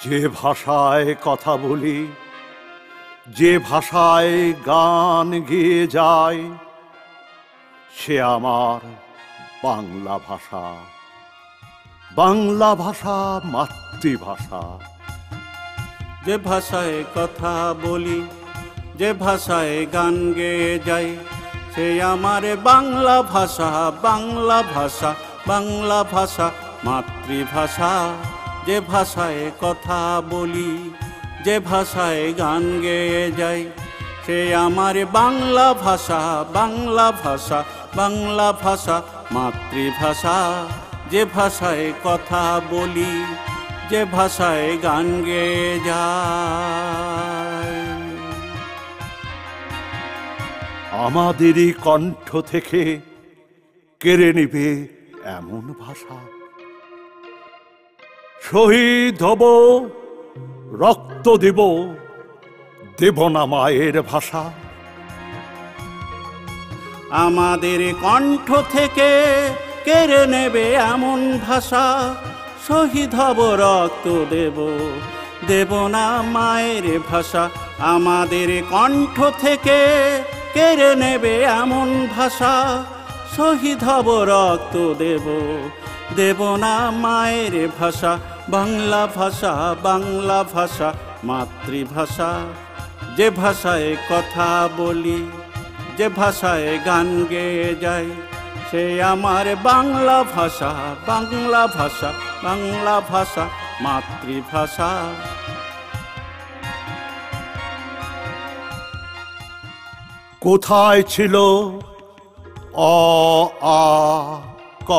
যে ভাষায় কথা বলি, যে ভাষায় গান গেয়ে যায়, সে আমার বাংলা ভাষা। বাংলা ভাষা মাতৃভাষা। যে ভাষায় কথা বলি, যে ভাষায় গান গেয়ে যাই, সে আমার বাংলা ভাষা। বাংলা ভাষা, বাংলা ভাষা মাতৃভাষা। যে ভাষায় কথা বলি, যে ভাষায় গান গেয়ে যাই, সে আমার বাংলা ভাষা। বাংলা ভাষা, বাংলা ভাষা মাতৃভাষা। যে ভাষায় কথা বলি, যে ভাষায় গান গেয়ে যায়। আমাদেরই কণ্ঠ থেকে কেড়ে নিবে এমন ভাষা। শহীদ হব, রক্ত দেব, দেব না মায়ের ভাষা। আমাদের কণ্ঠ থেকে কেড়ে নেবে এমন ভাষা। শহীদ হব, রক্ত দেব, দেব না মায়ের ভাষা। আমাদের কণ্ঠ থেকে কেড়ে নেবে এমন ভাষা। শহীদ হব, রক্ত দেব, দেব না মায়ের ভাষা। বাংলা ভাষা, বাংলা ভাষা মাতৃভাষা। যে ভাষায় কথা বলি, যে ভাষায় গান গেয়ে যাই, সে আমার বাংলা ভাষা। বাংলা ভাষা, বাংলা ভাষা মাতৃভাষা। কোথায় ছিল অ আ ক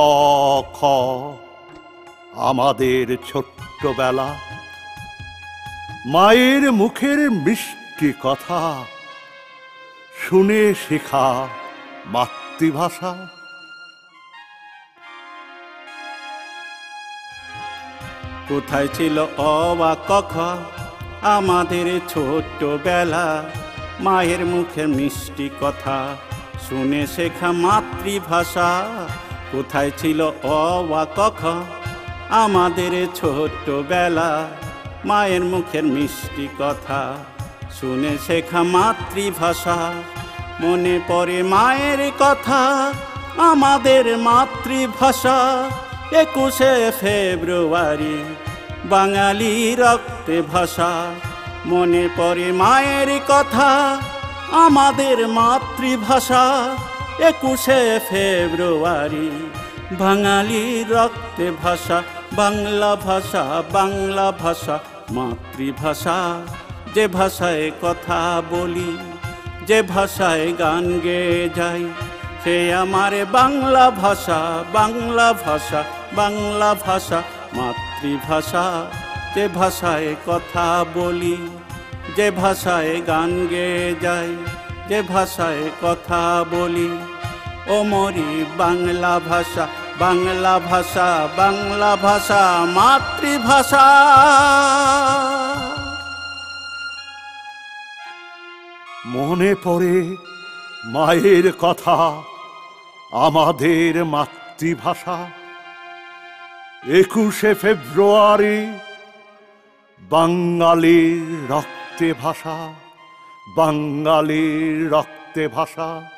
খ আমাদের ছোট্টবেলা? মায়ের মুখের মিষ্টি কথা শুনে শেখা মাতৃভাষা। কোথায় ছিল অ বা ক খ আমাদের ছোট্টবেলা? মায়ের মুখে মিষ্টি কথা শুনে শেখা মাতৃভাষা। কোথায় ছিল অ বা ক খ আমাদের ছোট্টবেলা? মায়ের মুখের মিষ্টি কথা শুনে শেখা মাতৃভাষা। মনে পড়ে মায়ের কথা, আমাদের মাতৃভাষা। 21শে ফেব্রুয়ারি বাঙালি রক্তে ভাষা। মনে পড়ে মায়ের কথা, আমাদের মাতৃভাষা। 21শে ফেব্রুয়ারি বাঙালি রক্তে ভাষা। বাংলা ভাষা, বাংলা ভাষা মাতৃভাষা। যে ভাষায় কথা বলি, যে ভাষায় গান গেয়ে যাই, সে আমার বাংলা ভাষা। বাংলা ভাষা, বাংলা ভাষা মাতৃভাষা। যে ভাষায় কথা বলি, যে ভাষায় গান গেয়ে যাই, যে ভাষায় কথা বলি, ও মরি বাংলা ভাষা। বাংলা ভাষা, বাংলা ভাষা মাতৃভাষা। মনে পড়ে মায়ের কথা, আমাদের মাতৃভাষা। 21শে ফেব্রুয়ারি বাঙালির রক্তে ভাষা। বাঙালির রক্তে ভাষা।